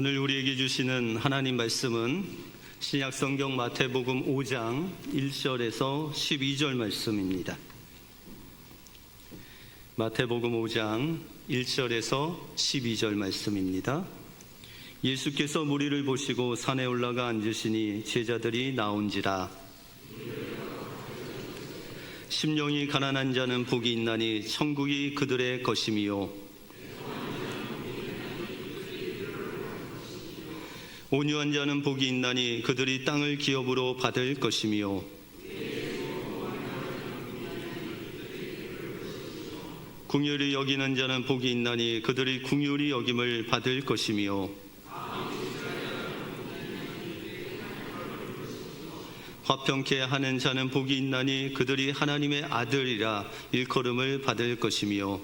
오늘 우리에게 주시는 하나님 말씀은 신약 성경 마태복음 5장 1절에서 12절 말씀입니다. 마태복음 5장 1절에서 12절 말씀입니다. 예수께서 무리를 보시고 산에 올라가 앉으시니 제자들이 나온지라. 심령이 가난한 자는 복이 있나니 천국이 그들의 것임이요, 온유한 자는 복이 있나니 그들이 땅을 기업으로 받을 것이며, 긍휼히 여기는 자는 복이 있나니 그들이 긍휼히 여김을 받을 것이며, 화평케 하는 자는 복이 있나니 그들이 하나님의 아들이라 일컬음을 받을 것이며,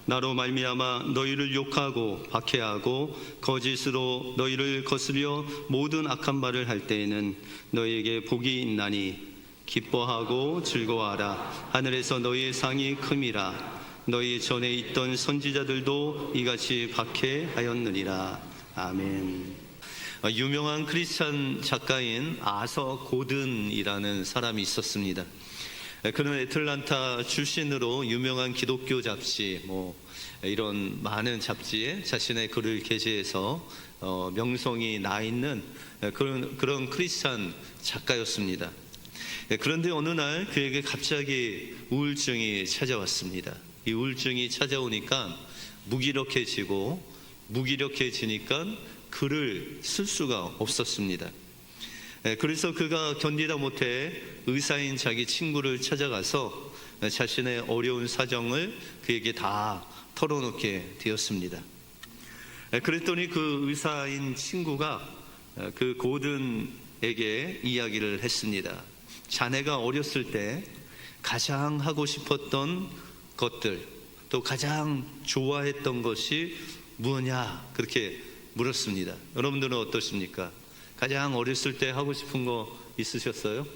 나로 말미암아 너희를 욕하고 박해하고 거짓으로 너희를 거스려 모든 악한 말을 할 때에는 너희에게 복이 있나니 기뻐하고 즐거워하라. 하늘에서 너희의 상이 큼이라. 너희 전에 있던 선지자들도 이같이 박해하였느니라. 아멘. 유명한 크리스찬 작가인 아서 고든이라는 사람이 있었습니다. 그는 애틀란타 출신으로 유명한 기독교 잡지, 이런 많은 잡지에 자신의 글을 게재해서 명성이 나 있는 그런 크리스찬 작가였습니다. 그런데 어느 날 그에게 갑자기 우울증이 찾아왔습니다. 이 우울증이 찾아오니까 무기력해지니까 글을 쓸 수가 없었습니다. 그래서 그가 견디다 못해 의사인 자기 친구를 찾아가서 자신의 어려운 사정을 그에게 다 털어놓게 되었습니다. 그랬더니 그 의사인 친구가 그 고든에게 이야기를 했습니다. 자네가 어렸을 때 가장 하고 싶었던 것들, 또 가장 좋아했던 것이 무엇냐, 그렇게 물었습니다. 여러분들은 어떠십니까? 가장 어렸을 때 하고 싶은 거 있으셨어요?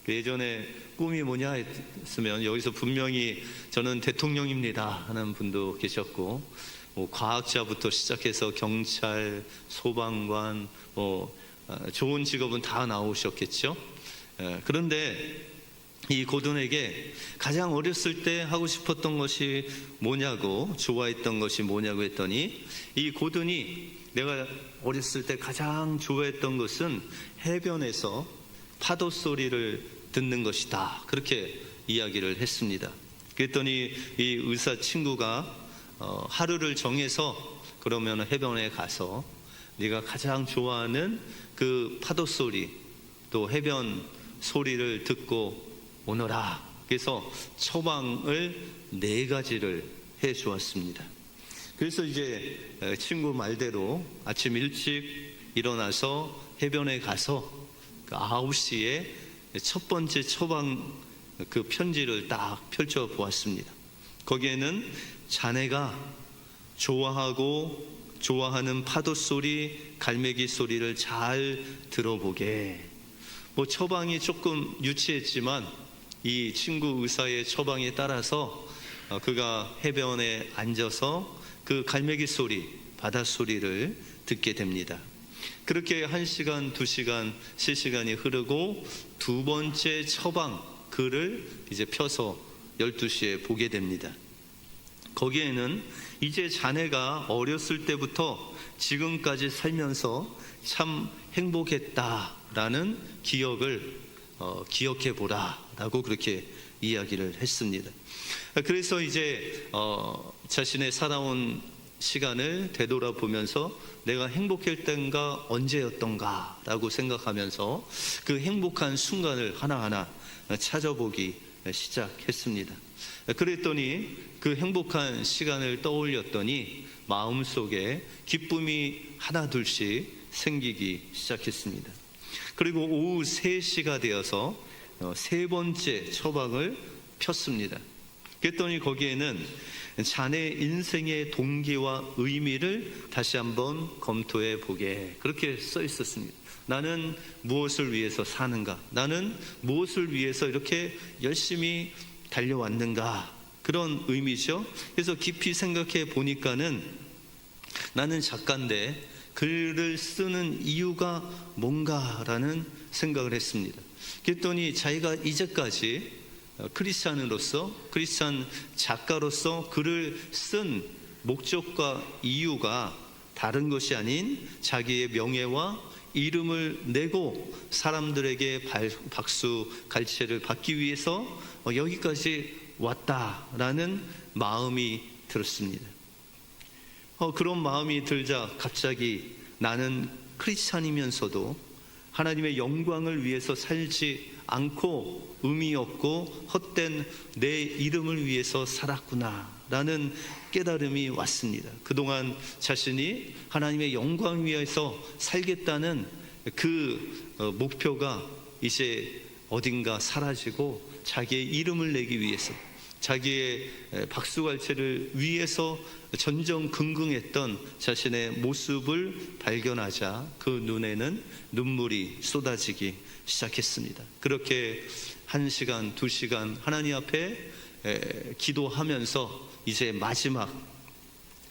예전에 꿈이 뭐냐 했으면 여기서 분명히 저는 대통령입니다 하는 분도 계셨고, 과학자부터 시작해서 경찰, 소방관, 좋은 직업은 다 나오셨겠죠. 그런데 이 고든에게 가장 어렸을 때 하고 싶었던 것이 뭐냐고, 좋아했던 것이 뭐냐고 했더니, 이 고든이 내가 어렸을 때 가장 좋아했던 것은 해변에서 파도 소리를 듣는 것이다, 그렇게 이야기를 했습니다. 그랬더니 이 의사 친구가 하루를 정해서 그러면 해변에 가서 네가 가장 좋아하는 그 파도 소리, 또 해변 소리를 듣고 오너라. 그래서 처방을 4가지를 해 주었습니다. 그래서 이제 친구 말대로 아침 일찍 일어나서 해변에 가서 9시에 첫 번째 처방 그 편지를 딱 펼쳐 보았습니다. 거기에는 자네가 좋아하는 파도 소리, 갈매기 소리를 잘 들어보게. 처방이 조금 유치했지만 이 친구 의사의 처방에 따라서 그가 해변에 앉아서 그 갈매기 소리, 바다 소리를 듣게 됩니다. 그렇게 1시간, 2시간, 3시간이 흐르고 2번째 처방 글을 이제 펴서 12시에 보게 됩니다. 거기에는 이제 자네가 어렸을 때부터 지금까지 살면서 참 행복했다라는 기억을 기억해 보라라고 그렇게 이야기를 했습니다. 그래서 이제 자신의 살아온 시간을 되돌아보면서 내가 행복할 때인가 언제였던가 라고 생각하면서 그 행복한 순간을 하나하나 찾아보기 시작했습니다. 그랬더니 그 행복한 시간을 떠올렸더니 마음속에 기쁨이 하나둘씩 생기기 시작했습니다. 그리고 오후 3시가 되어서 3번째 처방을 폈습니다. 그랬더니 거기에는 자네 인생의 동기와 의미를 다시 한번 검토해 보게, 그렇게 써 있었습니다. 나는 무엇을 위해서 사는가? 나는 무엇을 위해서 이렇게 열심히 달려왔는가? 그런 의미죠. 그래서 깊이 생각해 보니까는 나는 작가인데 글을 쓰는 이유가 뭔가라는 생각을 했습니다. 그랬더니 자기가 이제까지 크리스찬 작가로서 글을 쓴 목적과 이유가 다른 것이 아닌 자기의 명예와 이름을 내고 사람들에게 박수 갈채를 받기 위해서 여기까지 왔다라는 마음이 들었습니다. 그런 마음이 들자 갑자기 나는 크리스찬이면서도 하나님의 영광을 위해서 살지 않고 의미 없고 헛된 내 이름을 위해서 살았구나라는 깨달음이 왔습니다. 그동안 자신이 하나님의 영광 위해서 살겠다는 그 목표가 이제 어딘가 사라지고 자기의 이름을 내기 위해서, 자기의 박수갈채를 위해서 전전긍긍했던 자신의 모습을 발견하자 그 눈에는 눈물이 쏟아지기 시작했습니다. 그렇게 1시간, 2시간 하나님 앞에 기도하면서 이제 마지막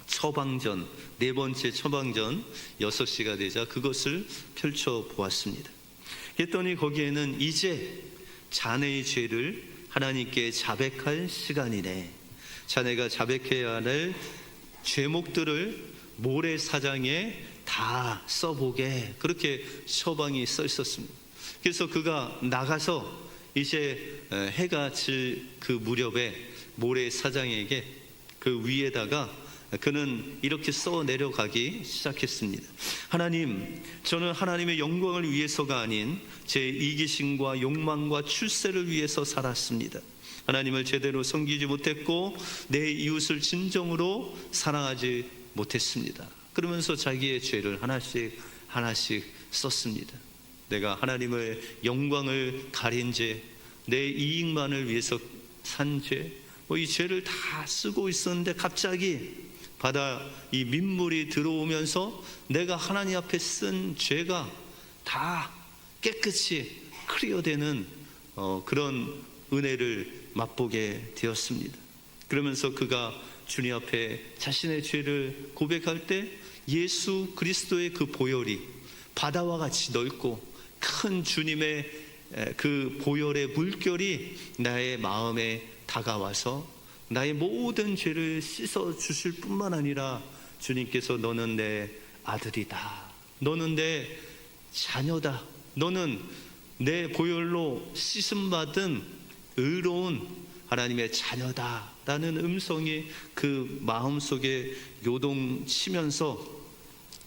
처방전, 4번째 처방전 6시가 되자 그것을 펼쳐보았습니다. 그랬더니 거기에는 이제 자네의 죄를 하나님께 자백할 시간이네. 자네가 자백해야 할 죄목들을 모래사장에 다 써보게, 그렇게 처방이 써 있었습니다. 그래서 그가 나가서 이제 해가 질 그 무렵에 모래사장에게 그 위에다가 그는 이렇게 써 내려가기 시작했습니다. 하나님, 저는 하나님의 영광을 위해서가 아닌 제 이기심과 욕망과 출세를 위해서 살았습니다. 하나님을 제대로 섬기지 못했고 내 이웃을 진정으로 사랑하지 못했습니다. 그러면서 자기의 죄를 하나씩 썼습니다. 내가 하나님의 영광을 가린 죄, 내 이익만을 위해서 산 죄, 이 죄를 다 쓰고 있었는데 갑자기 바다 이 민물이 들어오면서 내가 하나님 앞에 쓴 죄가 다 깨끗이 클리어되는 그런 은혜를 맛보게 되었습니다. 그러면서 그가 주님 앞에 자신의 죄를 고백할 때 예수 그리스도의 그 보혈이 바다와 같이 넓고 큰 주님의 그 보혈의 물결이 나의 마음에 다가와서 나의 모든 죄를 씻어 주실 뿐만 아니라 주님께서 너는 내 아들이다, 너는 내 자녀다, 너는 내 보혈로 씻음받은 의로운 하나님의 자녀다 라는 음성이 그 마음속에 요동치면서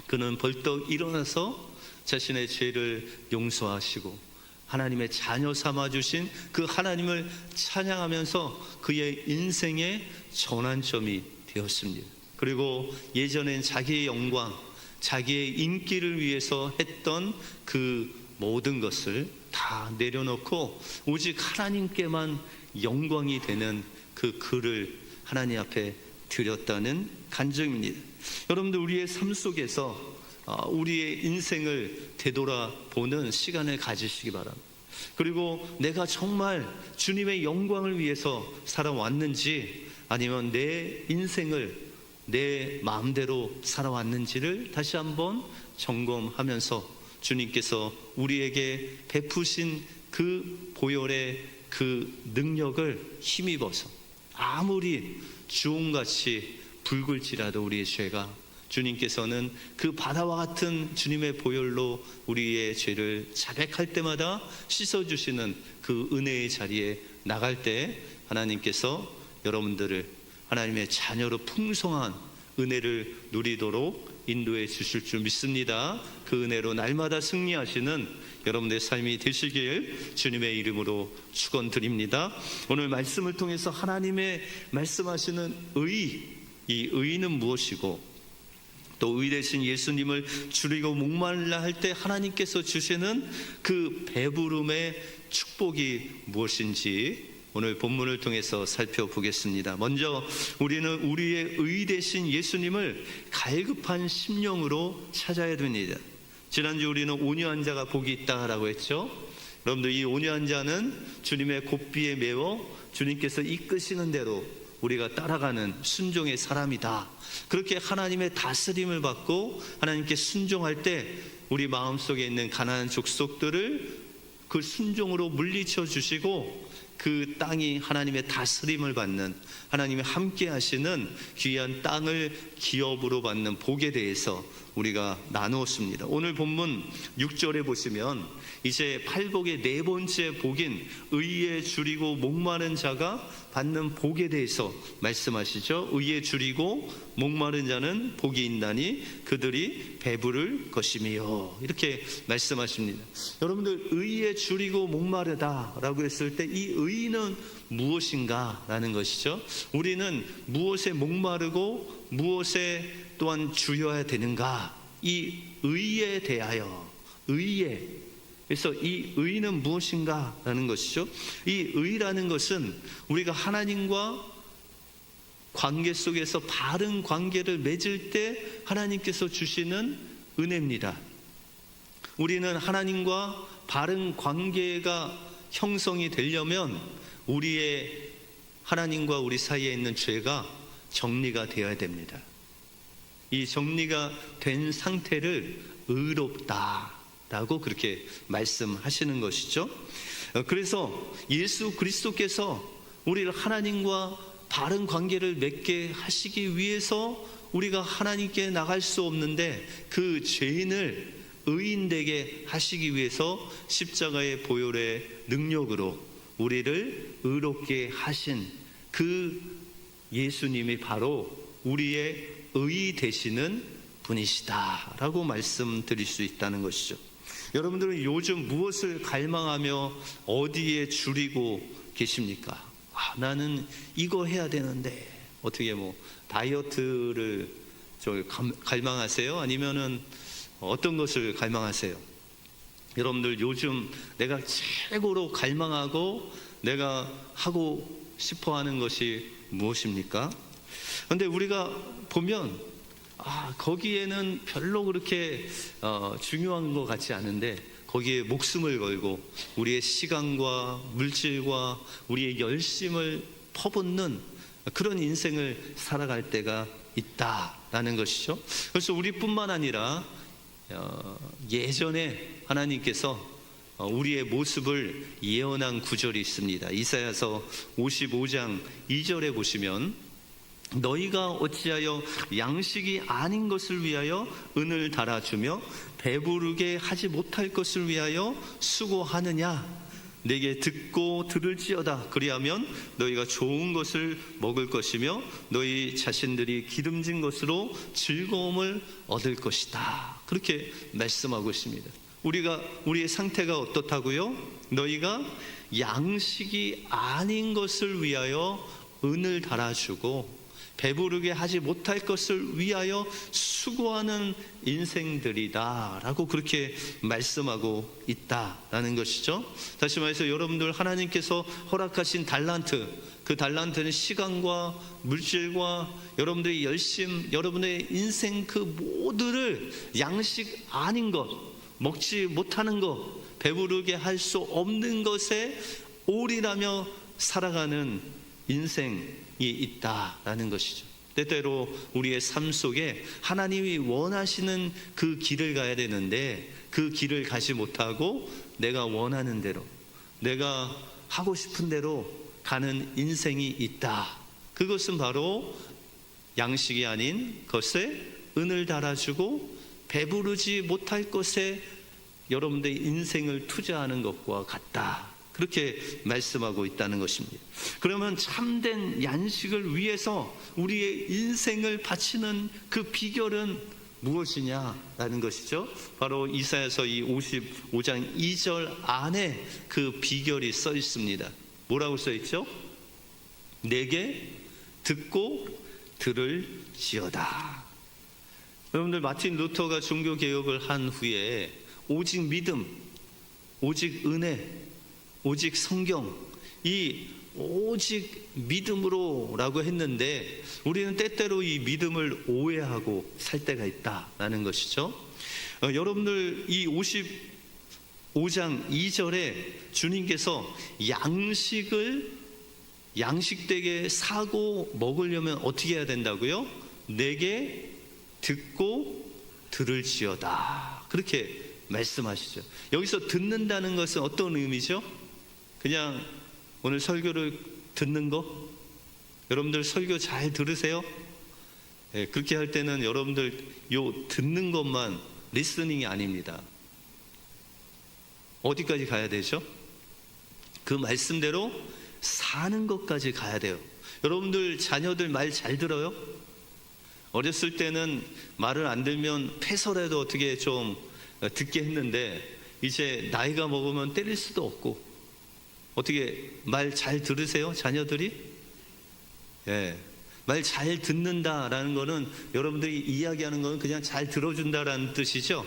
그는 벌떡 일어나서 자신의 죄를 용서하시고 하나님의 자녀 삼아주신 그 하나님을 찬양하면서 그의 인생의 전환점이 되었습니다. 그리고 예전엔 자기의 영광, 자기의 인기를 위해서 했던 그 모든 것을 다 내려놓고 오직 하나님께만 영광이 되는 그 글을 하나님 앞에 드렸다는 간증입니다. 여러분들, 우리의 삶 속에서 우리의 인생을 되돌아보는 시간을 가지시기 바랍니다. 그리고 내가 정말 주님의 영광을 위해서 살아왔는지 아니면 내 인생을 내 마음대로 살아왔는지를 다시 한번 점검하면서 주님께서 우리에게 베푸신 그 보혈의 그 능력을 힘입어서 아무리 주홍같이 붉을지라도 우리의 죄가 주님께서는 그 바다와 같은 주님의 보혈로 우리의 죄를 자백할 때마다 씻어주시는 그 은혜의 자리에 나갈 때 하나님께서 여러분들을 하나님의 자녀로 풍성한 은혜를 누리도록 인도해 주실 줄 믿습니다. 그 은혜로 날마다 승리하시는 여러분들의 삶이 되시길 주님의 이름으로 축원드립니다. 오늘 말씀을 통해서 하나님의 말씀하시는 의, 이 의는 무엇이고 또 의 되신 예수님을 줄이고 목말라 할 때 하나님께서 주시는 그 배부름의 축복이 무엇인지 오늘 본문을 통해서 살펴보겠습니다. 먼저 우리는 우리의 의 되신 예수님을 갈급한 심령으로 찾아야 됩니다. 지난주 우리는 온유한 자가 복이 있다라고 했죠. 여러분들, 이 온유한 자는 주님의 곱비에 매어 주님께서 이끄시는 대로 우리가 따라가는 순종의 사람이다. 그렇게 하나님의 다스림을 받고 하나님께 순종할 때 우리 마음속에 있는 가난한 족속들을 그 순종으로 물리쳐 주시고 그 땅이 하나님의 다스림을 받는, 하나님이 함께 하시는 귀한 땅을 기업으로 받는 복에 대해서 우리가 나누었습니다. 오늘 본문 6절에 보시면 이제 팔복의 네 번째 복인 의에 줄이고 목마른 자가 받는 복에 대해서 말씀하시죠. 의에 줄이고 목마른 자는 복이 있나니 그들이 배부를 것이며, 이렇게 말씀하십니다. 여러분들, 의에 줄이고 목마르다라고 했을 때 이 의는 무엇인가 라는 것이죠. 우리는 무엇에 목마르고 무엇에 또한 줄여야 되는가, 이 의에 대하여, 의에, 그래서 이 의는 무엇인가 라는 것이죠. 이 의라는 것은 우리가 하나님과 관계 속에서 바른 관계를 맺을 때 하나님께서 주시는 은혜입니다. 우리는 하나님과 바른 관계가 형성이 되려면 우리의 하나님과 우리 사이에 있는 죄가 정리가 되어야 됩니다. 이 정리가 된 상태를 의롭다라고 그렇게 말씀하시는 것이죠. 그래서 예수 그리스도께서 우리를 하나님과 바른 관계를 맺게 하시기 위해서 우리가 하나님께 나갈 수 없는데 그 죄인을 의인되게 하시기 위해서 십자가의 보혈의 능력으로 우리를 의롭게 하신 그 예수님이 바로 우리의 의 되시는 분이시다라고 말씀드릴 수 있다는 것이죠. 여러분들은 요즘 무엇을 갈망하며 어디에 줄이고 계십니까? 나는 이거 해야 되는데, 어떻게 다이어트를 갈망하세요? 아니면은 어떤 것을 갈망하세요? 여러분들, 요즘 내가 최고로 갈망하고 내가 하고 싶어 하는 것이 무엇입니까? 그런데 우리가 보면 거기에는 별로 그렇게 중요한 것 같지 않은데 거기에 목숨을 걸고 우리의 시간과 물질과 우리의 열심을 퍼붓는 그런 인생을 살아갈 때가 있다라는 것이죠. 그래서 우리뿐만 아니라 예전에 하나님께서 우리의 모습을 예언한 구절이 있습니다. 이사야서 55장 2절에 보시면 너희가 어찌하여 양식이 아닌 것을 위하여 은을 달아주며 배부르게 하지 못할 것을 위하여 수고하느냐? 내게 듣고 들을지어다. 그리하면 너희가 좋은 것을 먹을 것이며 너희 자신들이 기름진 것으로 즐거움을 얻을 것이다. 그렇게 말씀하고 있습니다. 우리의 상태가 어떻다고요? 너희가 양식이 아닌 것을 위하여 은을 달아주고 배부르게 하지 못할 것을 위하여 수고하는 인생들이다 라고 그렇게 말씀하고 있다라는 것이죠. 다시 말해서 여러분들, 하나님께서 허락하신 달란트, 그 달란트는 시간과 물질과 여러분들의 열심, 여러분의 인생 그 모두를 양식 아닌 것, 먹지 못하는 것, 배부르게 할 수 없는 것에 올인하며 살아가는 인생이 있다라는 것이죠. 때때로 우리의 삶 속에 하나님이 원하시는 그 길을 가야 되는데 그 길을 가지 못하고 내가 원하는 대로, 내가 하고 싶은 대로 가는 인생이 있다. 그것은 바로 양식이 아닌 것에 은을 달아주고 배부르지 못할 것에 여러분들의 인생을 투자하는 것과 같다. 그렇게 말씀하고 있다는 것입니다. 그러면 참된 양식을 위해서 우리의 인생을 바치는 그 비결은 무엇이냐라는 것이죠. 바로 이사야서 이 55장 2절 안에 그 비결이 써 있습니다. 뭐라고 써 있죠? 내게 듣고 들을지어다. 여러분들, 마틴 루터가 종교개혁을 한 후에 오직 믿음, 오직 은혜, 오직 성경, 이 오직 믿음으로 라고 했는데 우리는 때때로 이 믿음을 오해하고 살 때가 있다라는 것이죠. 여러분들, 이 55장 2절에 주님께서 양식되게 사고 먹으려면 어떻게 해야 된다고요? 내게 듣고 들을지어다. 그렇게 말씀하시죠. 여기서 듣는다는 것은 어떤 의미죠? 그냥 오늘 설교를 듣는 거? 여러분들 설교 잘 들으세요? 네, 그렇게 할 때는 여러분들 요 듣는 것만 리스닝이 아닙니다. 어디까지 가야 되죠? 그 말씀대로 사는 것까지 가야 돼요. 여러분들 자녀들 말 잘 들어요? 어렸을 때는 말을 안 들면 패서라도 어떻게 좀 듣게 했는데 이제 나이가 먹으면 때릴 수도 없고 어떻게 말 잘 들으세요? 자녀들이? 예. 말 잘 듣는다라는 거는 여러분들이 이야기하는 거는 그냥 잘 들어준다라는 뜻이죠?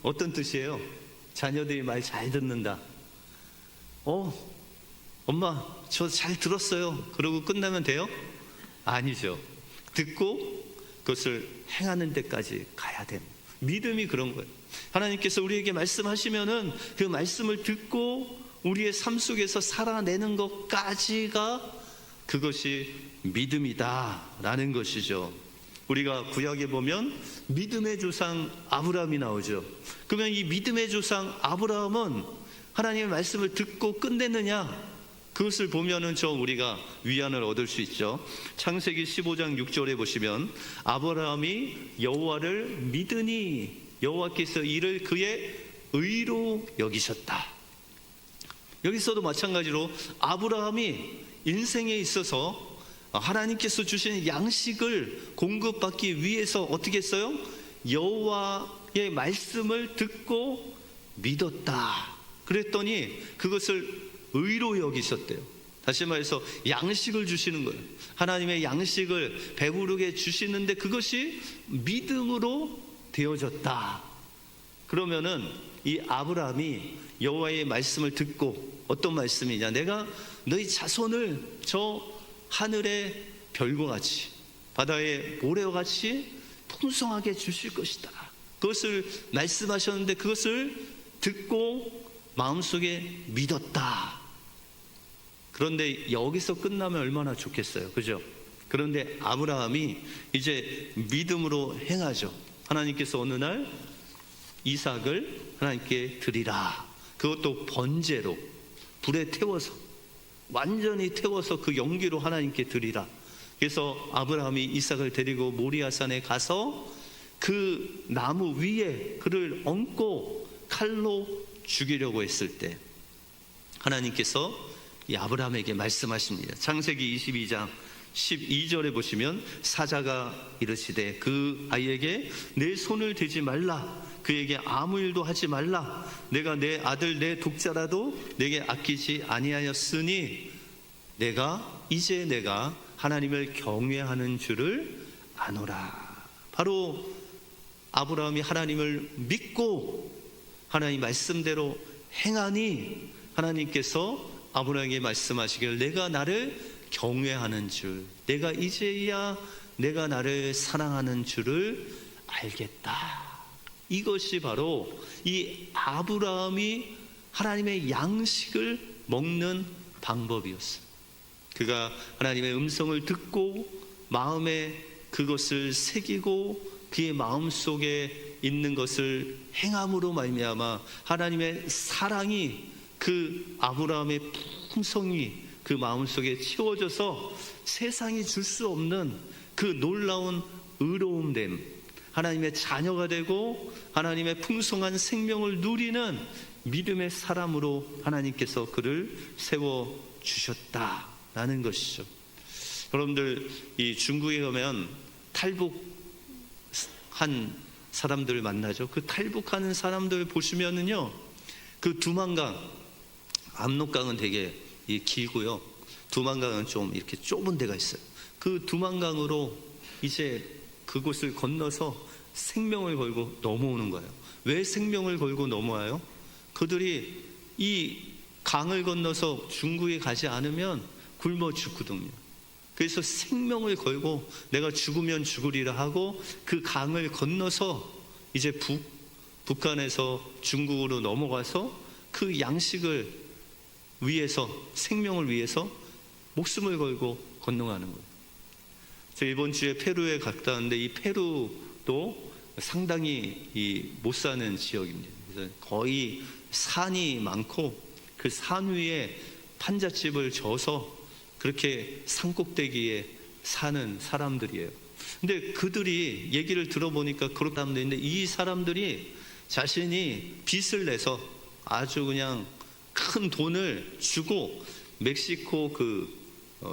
어떤 뜻이에요? 자녀들이 말 잘 듣는다. 엄마, 저 잘 들었어요. 그러고 끝나면 돼요? 아니죠. 듣고 그것을 행하는 데까지 가야 됩니다. 믿음이 그런 거예요. 하나님께서 우리에게 말씀하시면은 그 말씀을 듣고 우리의 삶 속에서 살아내는 것까지가 그것이 믿음이다라는 것이죠. 우리가 구약에 보면 믿음의 조상 아브라함이 나오죠. 그러면 이 믿음의 조상 아브라함은 하나님의 말씀을 듣고 끝냈느냐? 그것을 보면은 우리가 위안을 얻을 수 있죠. 창세기 15장 6절에 보시면 아브라함이 여호와를 믿으니 여호와께서 이를 그의 의로 여기셨다. 여기서도 마찬가지로 아브라함이 인생에 있어서 하나님께서 주신 양식을 공급받기 위해서 어떻게 했어요? 여호와의 말씀을 듣고 믿었다. 그랬더니 그것을 의로 여기셨대요. 다시 말해서 양식을 주시는 거예요. 하나님의 양식을 배부르게 주시는데 그것이 믿음으로 되어졌다. 그러면은 이 아브라함이 여호와의 말씀을 듣고 어떤 말씀이냐? 내가 너희 자손을 저 하늘의 별과 같이 바다의 모래와 같이 풍성하게 주실 것이다. 그것을 말씀하셨는데 그것을 듣고 마음속에 믿었다. 그런데 여기서 끝나면 얼마나 좋겠어요. 그죠? 그런데 아브라함이 이제 믿음으로 행하죠. 하나님께서 어느 날 이삭을 하나님께 드리라. 그것도 번제로 불에 태워서 완전히 태워서 그 연기로 하나님께 드리라. 그래서 아브라함이 이삭을 데리고 모리아산에 가서 그 나무 위에 그를 얹고 칼로 죽이려고 했을 때 하나님께서 이 아브라함에게 말씀하십니다. 창세기 22장 12절에 보시면 사자가 이르시되 그 아이에게 내 손을 대지 말라. 그에게 아무 일도 하지 말라. 내가 내 아들 내 독자라도 내게 아끼지 아니하였으니 이제 내가 하나님을 경외하는 줄을 아노라. 바로 아브라함이 하나님을 믿고 하나님 말씀대로 행하니 하나님께서 아브라함에게 말씀하시길 내가 나를 경외하는 줄, 내가 이제야 내가 나를 사랑하는 줄을 알겠다. 이것이 바로 이 아브라함이 하나님의 양식을 먹는 방법이었어요. 그가 하나님의 음성을 듣고 마음에 그것을 새기고 그의 마음속에 있는 것을 행함으로 말미암아 하나님의 사랑이 그 아브라함의 풍성이 그 마음속에 채워져서 세상이 줄 수 없는 그 놀라운 의로움됨, 하나님의 자녀가 되고 하나님의 풍성한 생명을 누리는 믿음의 사람으로 하나님께서 그를 세워주셨다라는 것이죠. 여러분들 이 중국에 가면 탈북한 사람들 만나죠. 그 탈북하는 사람들 보시면은요, 그 두만강, 압록강은 되게 길고요, 두만강은 좀 이렇게 좁은 데가 있어요. 그 두만강으로 이제 그곳을 건너서 생명을 걸고 넘어오는 거예요. 왜 생명을 걸고 넘어와요? 그들이 이 강을 건너서 중국에 가지 않으면 굶어 죽거든요. 그래서 생명을 걸고 내가 죽으면 죽으리라 하고 그 강을 건너서 이제 북한에서 중국으로 넘어가서 그 양식을 위해서, 생명을 위해서 목숨을 걸고 건너가는 거예요. 저 이번 주에 페루에 갔다 왔는데 이 페루도 상당히 못 사는 지역입니다. 그래서 거의 산이 많고 그 산 위에 판잣집을 져서 그렇게 산꼭대기에 사는 사람들이에요. 근데 그들이 얘기를 들어보니까 그렇게 하면 되는데 이 사람들이 자신이 빚을 내서 아주 그냥 큰 돈을 주고 멕시코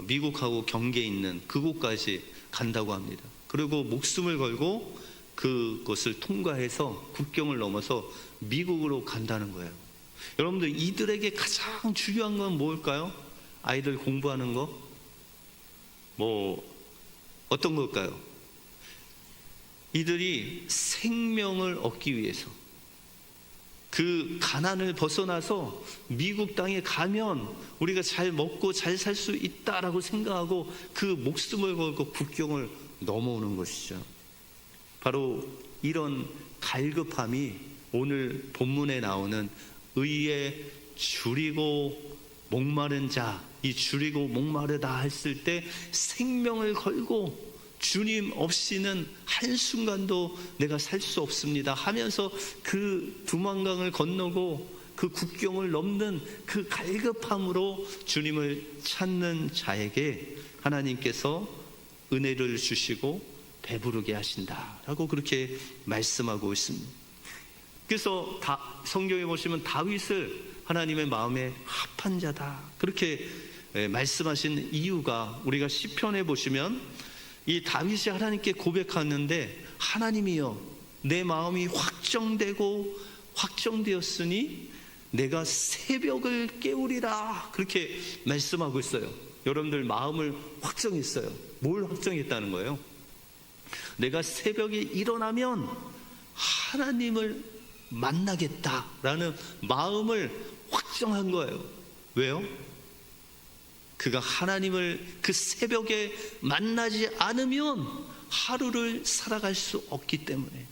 미국하고 경계에 있는 그곳까지 간다고 합니다. 그리고 목숨을 걸고 그것을 통과해서 국경을 넘어서 미국으로 간다는 거예요. 여러분들 이들에게 가장 중요한 건 뭘까요? 아이들 공부하는 거? 어떤 걸까요? 이들이 생명을 얻기 위해서 그 가난을 벗어나서 미국 땅에 가면 우리가 잘 먹고 잘 살 수 있다라고 생각하고 그 목숨을 걸고 국경을 넘어오는 것이죠. 바로 이런 갈급함이 오늘 본문에 나오는 의에 줄이고 목마른 자, 이 줄이고 목마르다 했을 때 생명을 걸고 주님 없이는 한순간도 내가 살 수 없습니다 하면서 그 두만강을 건너고 그 국경을 넘는 그 갈급함으로 주님을 찾는 자에게 하나님께서 은혜를 주시고 배부르게 하신다라고 그렇게 말씀하고 있습니다. 그래서 성경에 보시면 다윗을 하나님의 마음에 합한 자다 그렇게 말씀하신 이유가 우리가 시편에 보시면 이 다윗이 하나님께 고백하는데 하나님이여 내 마음이 확정되었으니 내가 새벽을 깨우리라 그렇게 말씀하고 있어요. 여러분들 마음을 확정했어요. 뭘 확정했다는 거예요? 내가 새벽에 일어나면 하나님을 만나겠다라는 마음을 확정한 거예요. 왜요? 그가 하나님을 그 새벽에 만나지 않으면 하루를 살아갈 수 없기 때문에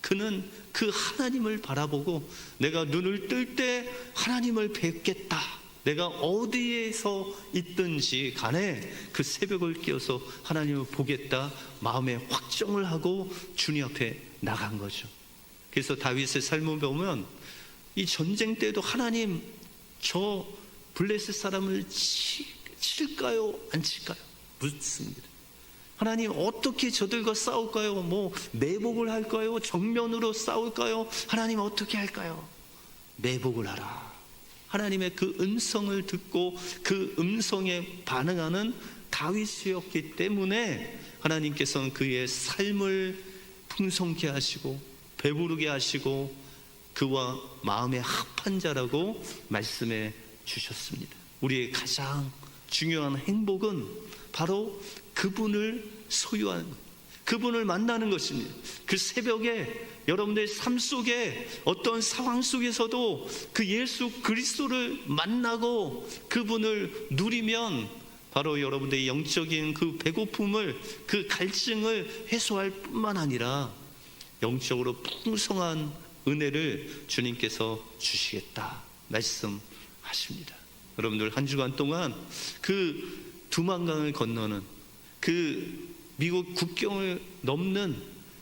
그는 그 하나님을 바라보고 내가 눈을 뜰 때 하나님을 뵙겠다. 내가 어디에서 있든지 간에 그 새벽을 깨어서 하나님을 보겠다 마음에 확정을 하고 주님 앞에 나간 거죠. 그래서 다윗의 삶을 보면 이 전쟁 때도 하나님 저 블레셋 사람을 칠까요? 안 칠까요? 묻습니다. 하나님 어떻게 저들과 싸울까요? 매복을 할까요? 정면으로 싸울까요? 하나님 어떻게 할까요? 매복을 하라. 하나님의 그 음성을 듣고 그 음성에 반응하는 다윗이었기 때문에 하나님께서는 그의 삶을 풍성케 하시고 배부르게 하시고 그와 마음에 합한 자라고 말씀해 주셨습니다. 우리의 가장 중요한 행복은 바로 그분을 소유하는 것, 그분을 만나는 것입니다. 그 새벽에 여러분들의 삶 속에 어떤 상황 속에서도 그 예수 그리스도를 만나고 그분을 누리면 바로 여러분들의 영적인 그 배고픔을 그 갈증을 해소할 뿐만 아니라 영적으로 풍성한 은혜를 주님께서 주시겠다 말씀하십니다. 여러분들 한 주간 동안 그 두만강을 건너는 그 미국 국경을 넘는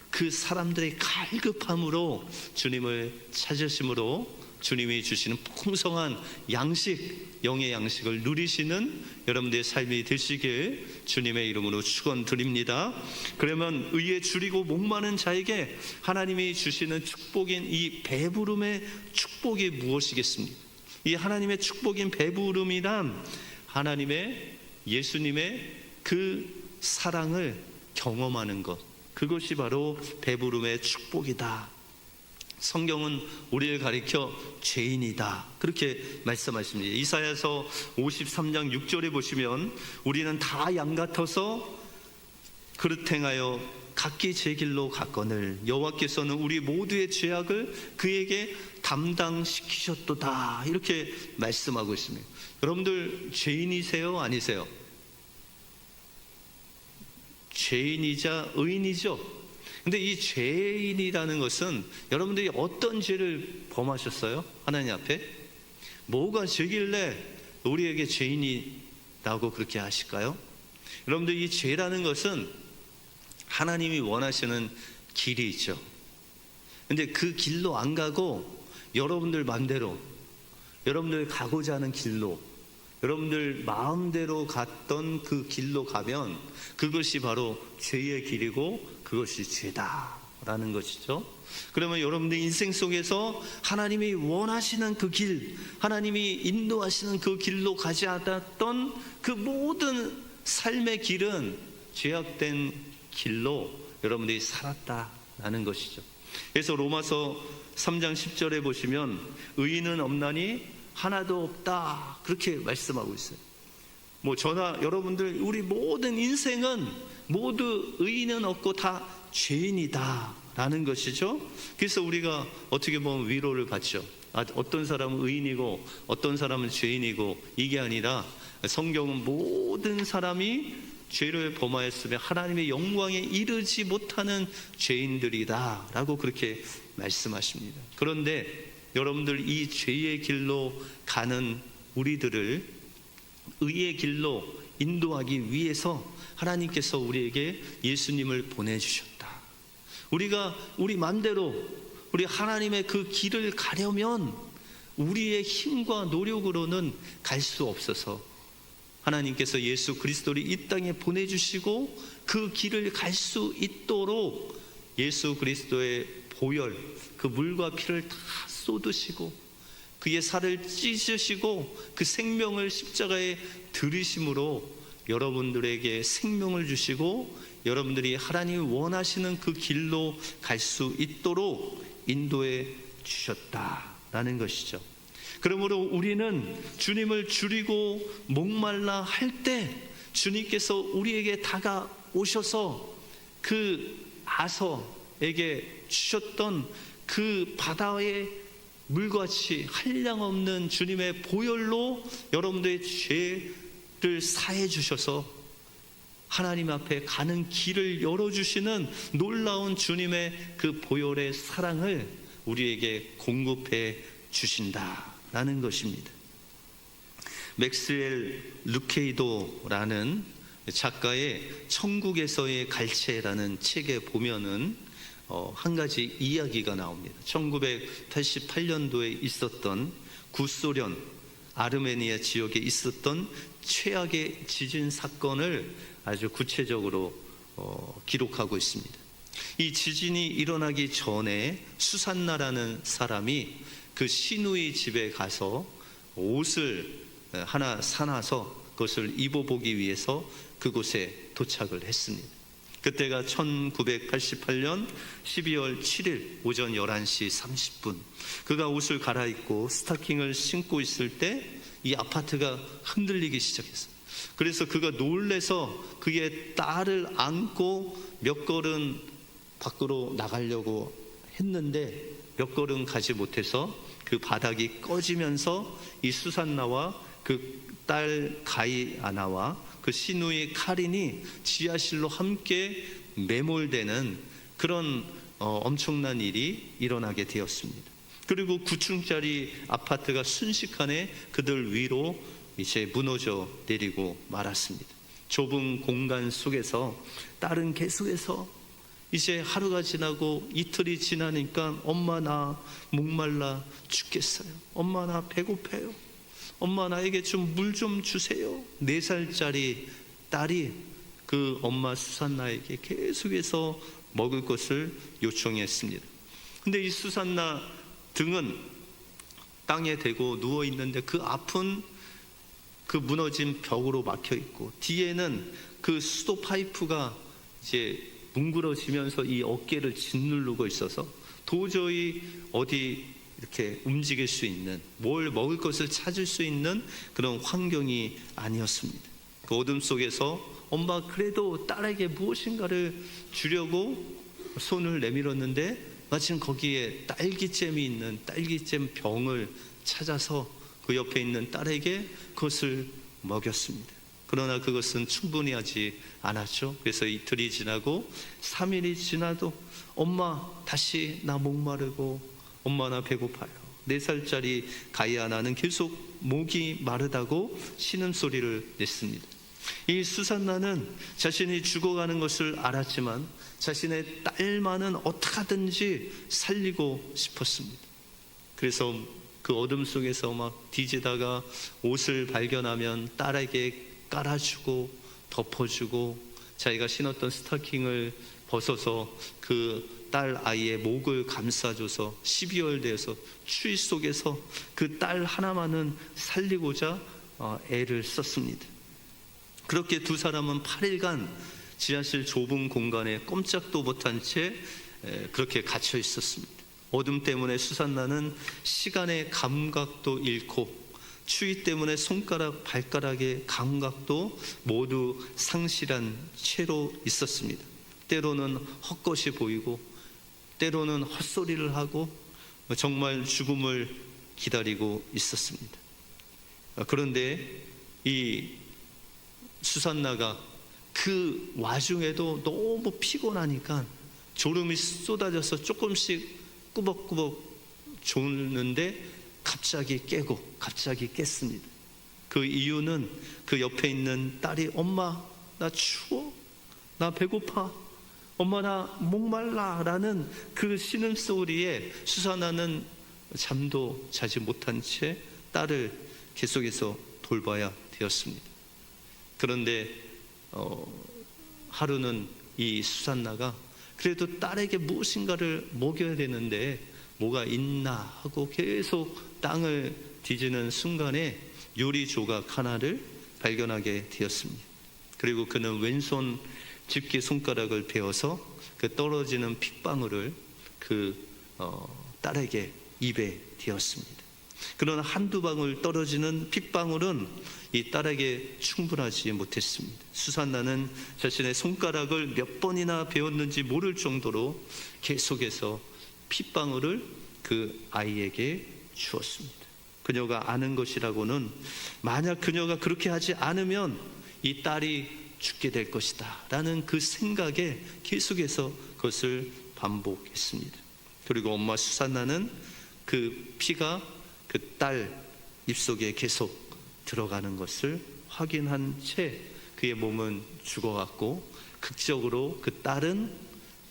그 사람들의 갈급함으로 주님을 찾으심으로 주님이 주시는 풍성한 양식, 영의 양식을 누리시는 여러분들의 삶이 되시길 주님의 이름으로 축원드립니다. 그러면 의에 줄이고 목마른 자에게 하나님이 주시는 축복인 이 배부름의 축복이 무엇이겠습니까? 이 하나님의 축복인 배부름이란 하나님의 예수님의 그 사랑을 경험하는 것, 그것이 바로 배부름의 축복이다. 성경은 우리를 가리켜 죄인이다 그렇게 말씀하십니다. 이사야서 53장 6절에 보시면 우리는 다 양 같아서 그릇 행하여 각기 제 길로 갔거늘 여호와께서는 우리 모두의 죄악을 그에게 담당시키셨도다 이렇게 말씀하고 있습니다. 여러분들 죄인이세요? 아니세요? 죄인이자 의인이죠. 근데 이 죄인이라는 것은 여러분들이 어떤 죄를 범하셨어요? 하나님 앞에? 뭐가 죄길래 우리에게 죄인이라고 라고 그렇게 하실까요? 여러분들, 이 죄라는 것은 하나님이 원하시는 길이 있죠. 근데 그 길로 안 가고 여러분들 마음대로, 여러분들 가고자 하는 길로, 여러분들 마음대로 갔던 그 길로 가면 그것이 바로 죄의 길이고 그것이 죄다라는 것이죠. 그러면 여러분들 인생 속에서 하나님이 원하시는 그 길, 하나님이 인도하시는 그 길로 가지 않았던 그 모든 삶의 길은 죄악된 길로 여러분들이 살았다라는 것이죠. 그래서 로마서 3장 10절에 보시면 의인은 없나니 하나도 없다, 그렇게 말씀하고 있어요. 저나 여러분들, 우리 모든 인생은 모두 의인은 없고 다 죄인이다 라는 것이죠. 그래서 우리가 어떻게 보면 위로를 받죠. 어떤 사람은 의인이고 어떤 사람은 죄인이고, 이게 아니라 성경은 모든 사람이 죄를 범하였으며 하나님의 영광에 이르지 못하는 죄인들이다 라고 그렇게 말씀하십니다. 그런데 여러분들, 이 죄의 길로 가는 우리들을 의의 길로 인도하기 위해서 하나님께서 우리에게 예수님을 보내주셨다. 우리가 우리 마음대로 우리 하나님의 그 길을 가려면 우리의 힘과 노력으로는 갈 수 없어서 하나님께서 예수 그리스도를 이 땅에 보내주시고 그 길을 갈 수 있도록 예수 그리스도의 보혈, 그 물과 피를 다 쏟으시고 그의 살을 찢으시고 그 생명을 십자가에 들이심으로 여러분들에게 생명을 주시고 여러분들이 하나님이 원하시는 그 길로 갈 수 있도록 인도해 주셨다라는 것이죠. 그러므로 우리는 주님을 줄이고 목말라 할 때 주님께서 우리에게 다가오셔서 그 아서에게 주셨던 그 바다의 물같이 한량없는 주님의 보혈로 여러분들의 죄를 사해 주셔서 하나님 앞에 가는 길을 열어주시는 놀라운 주님의 그 보혈의 사랑을 우리에게 공급해 주신다라는 것입니다. 맥스웰 루케이도라는 작가의 천국에서의 갈채라는 책에 보면은 한 가지 이야기가 나옵니다. 1988년도에 있었던 구소련 아르메니아 지역에 있었던 최악의 지진 사건을 아주 구체적으로 기록하고 있습니다. 이 지진이 일어나기 전에 수산나라는 사람이 그 시누이 집에 가서 옷을 하나 사놔서 그것을 입어보기 위해서 그곳에 도착을 했습니다. 그때가 1988년 12월 7일 오전 11시 30분 그가 옷을 갈아입고 스타킹을 신고 있을 때 이 아파트가 흔들리기 시작했어요. 그래서 그가 놀래서 그의 딸을 안고 몇 걸음 밖으로 나가려고 했는데 몇 걸음 가지 못해서 그 바닥이 꺼지면서 이 수산나와 그 딸 가이아나와 그 시누이 카린이 지하실로 함께 매몰되는 그런 엄청난 일이 일어나게 되었습니다. 그리고 9층짜리 아파트가 순식간에 그들 위로 이제 무너져 내리고 말았습니다. 좁은 공간 속에서 딸은 계속해서 이제 하루가 지나고 이틀이 지나니까 엄마 나 목말라 죽겠어요. 엄마 나 배고파요. 엄마 나에게 좀 물 좀 주세요. 4살짜리 딸이 그 엄마 수산나에게 계속해서 먹을 것을 요청했습니다. 근데 이 수산나 등은 땅에 대고 누워 있는데 그 앞은 그 무너진 벽으로 막혀 있고 뒤에는 그 수도 파이프가 이제 뭉그러지면서 이 어깨를 짓누르고 있어서 도저히 어디 이렇게 움직일 수 있는, 뭘 먹을 것을 찾을 수 있는 그런 환경이 아니었습니다. 그 어둠 속에서 엄마 그래도 딸에게 무엇인가를 주려고 손을 내밀었는데 마침 거기에 딸기잼이 있는 딸기잼 병을 찾아서 그 옆에 있는 딸에게 그것을 먹였습니다. 그러나 그것은 충분히 하지 않았죠. 그래서 이틀이 지나고 3일이 지나도 엄마 다시 나 목마르고 엄마 나 배고파요. 4살짜리 가이아나는 계속 목이 마르다고 신음소리를 냈습니다. 이 수산나는 자신이 죽어가는 것을 알았지만 자신의 딸만은 어떻게 하든지 살리고 싶었습니다. 그래서 그 어둠 속에서 막 뒤지다가 옷을 발견하면 딸에게 깔아주고 덮어주고 자기가 신었던 스타킹을 벗어서 그 딸 아이의 목을 감싸줘서 12월 되어서 추위 속에서 그 딸 하나만은 살리고자 애를 썼습니다. 그렇게 두 사람은 8일간 지하실 좁은 공간에 꼼짝도 못한 채 그렇게 갇혀 있었습니다. 어둠 때문에 수산나는 시간의 감각도 잃고 추위 때문에 손가락, 발가락의 감각도 모두 상실한 채로 있었습니다. 때로는 헛것이 보이고 때로는 헛소리를 하고 정말 죽음을 기다리고 있었습니다. 그런데 이 수산나가 그 와중에도 너무 피곤하니까 졸음이 쏟아져서 조금씩 꾸벅꾸벅 졸는데 갑자기 깨고 갑자기 깼습니다. 그 이유는 그 옆에 있는 딸이 엄마 나 추워, 나 배고파, 엄마 나 목말라 라는 그 신음소리에 수산나는 잠도 자지 못한 채 딸을 계속해서 돌봐야 되었습니다. 그런데 하루는 이 수산나가 그래도 딸에게 무엇인가를 먹여야 되는데 뭐가 있나 하고 계속 땅을 뒤지는 순간에 유리 조각 하나를 발견하게 되었습니다. 그리고 그는 왼손 집게 손가락을 베어서 그 떨어지는 핏방울을 딸에게 입에 대었습니다. 그러나 한두 방울 떨어지는 핏방울은 이 딸에게 충분하지 못했습니다. 수산나는 자신의 손가락을 몇 번이나 베었는지 모를 정도로 계속해서 핏방울을 그 아이에게 주었습니다. 그녀가 아는 것이라고는 만약 그녀가 그렇게 하지 않으면 이 딸이 죽게 될 것이다 라는 그 생각에 계속해서 그것을 반복했습니다. 그리고 엄마 수산나는 그 피가 그 딸 입속에 계속 들어가는 것을 확인한 채 그의 몸은 죽어갔고 극적으로 그 딸은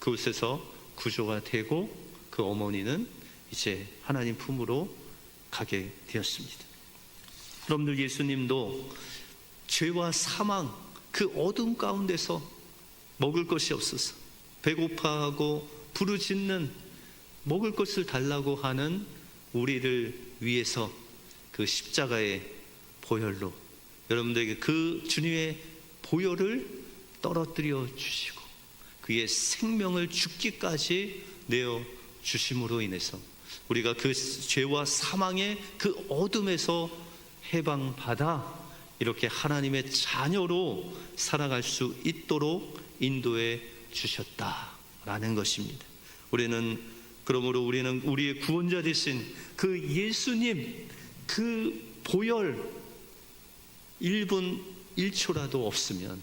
그곳에서 구조가 되고 그 어머니는 이제 하나님 품으로 가게 되었습니다. 여러분들, 예수님도 죄와 사망 그 어둠 가운데서 먹을 것이 없어서 배고파하고 부르짖는 먹을 것을 달라고 하는 우리를 위해서 그 십자가의 보혈로 여러분들에게 그 주님의 보혈을 떨어뜨려 주시고 그의 생명을 죽기까지 내어 주심으로 인해서 우리가 그 죄와 사망의 그 어둠에서 해방받아 이렇게 하나님의 자녀로 살아갈 수 있도록 인도해 주셨다라는 것입니다. 그러므로 우리는 우리의 구원자 되신 그 예수님 그 보혈 1분 1초라도 없으면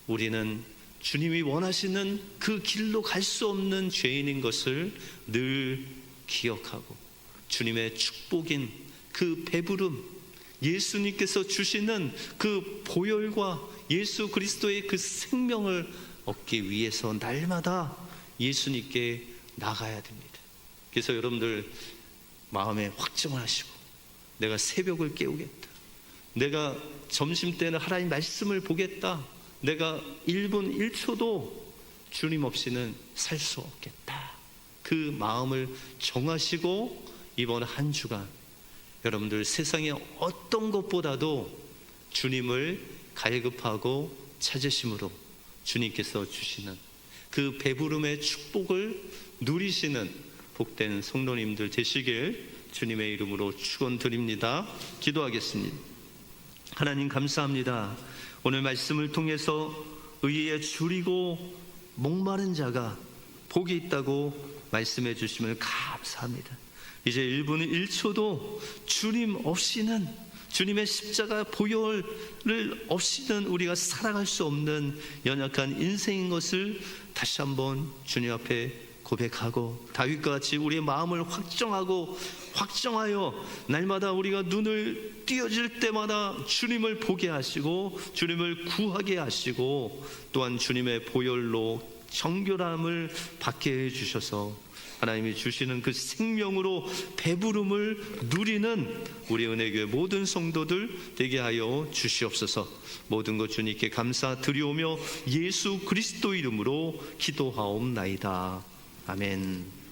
우리는 주님이 원하시는 그 길로 갈 수 없는 죄인인 것을 늘 기억하고 주님의 축복인 그 배부름, 예수님께서 주시는 그 보혈과 예수 그리스도의 그 생명을 얻기 위해서 날마다 예수님께 나가야 됩니다. 그래서 여러분들 마음에 확정을 하시고 내가 새벽을 깨우겠다, 내가 점심때는 하나님 말씀을 보겠다, 내가 1분 1초도 주님 없이는 살 수 없겠다, 그 마음을 정하시고 이번 한 주간 여러분들 세상의 어떤 것보다도 주님을 갈급하고 찾으심으로 주님께서 주시는 그 배부름의 축복을 누리시는 복된 성도님들 되시길 주님의 이름으로 축원드립니다. 기도하겠습니다. 하나님 감사합니다. 오늘 말씀을 통해서 의에 줄이고 목마른 자가 복이 있다고 말씀해 주심을 감사합니다. 이제 1분 1초도 주님 없이는, 주님의 십자가 보혈을 없이는 우리가 살아갈 수 없는 연약한 인생인 것을 다시 한번 주님 앞에 고백하고 다윗과 같이 우리의 마음을 확정하여 날마다 우리가 눈을 띄어질 때마다 주님을 보게 하시고 주님을 구하게 하시고 또한 주님의 보혈로 정결함을 받게 해주셔서 하나님이 주시는 그 생명으로 배부름을 누리는 우리 은혜교회 모든 성도들 되게 하여 주시옵소서. 모든 것 주님께 감사드리오며 예수 그리스도 이름으로 기도하옵나이다. 아멘.